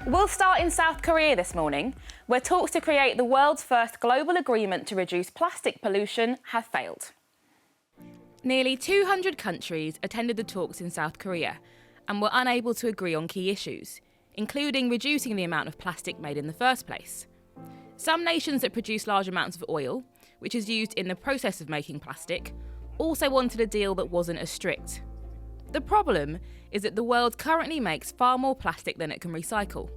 We'll start in South Korea this morning, where talks to create the world's first global agreement to reduce plastic pollution have failed. Nearly 200 countries attended the talks in South Korea and were unable to agree on key issues, including reducing the amount of plastic made in the first place. Some nations that produce large amounts of oil, which is used in the process of making plastic, also wanted a deal that wasn't as strict. The problem is that the world currently makes far more plastic than it can recycle,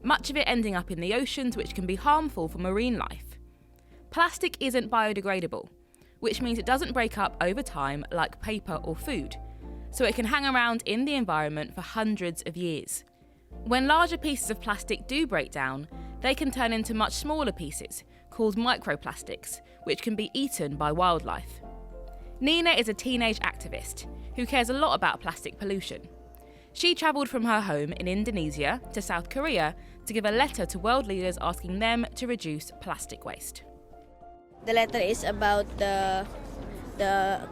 much of it ending up in the oceans, which can be harmful for marine life. Plastic isn't biodegradable, which means it doesn't break up over time like paper or food, so it can hang around in the environment for hundreds of years. When larger pieces of plastic do break down, they can turn into much smaller pieces, called microplastics, which can be eaten by wildlife. Nina is a teenage activist who cares a lot about plastic pollution. She travelled from her home in Indonesia to South Korea to give a letter to world leaders asking them to reduce plastic waste. The letter is about the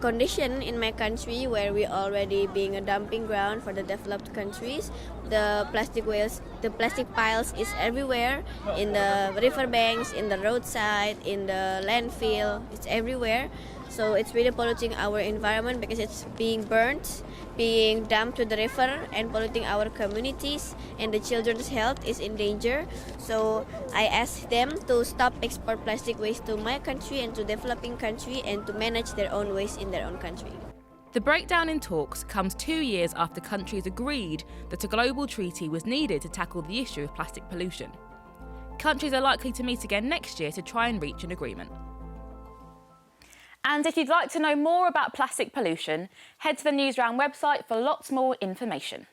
condition in my country, where we already being a dumping ground for the developed countries. The plastic waste, the plastic piles is everywhere, in the riverbanks, in the roadside, in the landfill. It's everywhere. So it's really polluting our environment because it's being burnt, being dumped to the river and polluting our communities, and the children's health is in danger. So I asked them to stop export plastic waste to my country and to developing country and to manage their own waste in their own country. The breakdown in talks comes 2 years after countries agreed that a global treaty was needed to tackle the issue of plastic pollution. Countries are likely to meet again next year to try and reach an agreement. And if you'd like to know more about plastic pollution, head to the Newsround website for lots more information.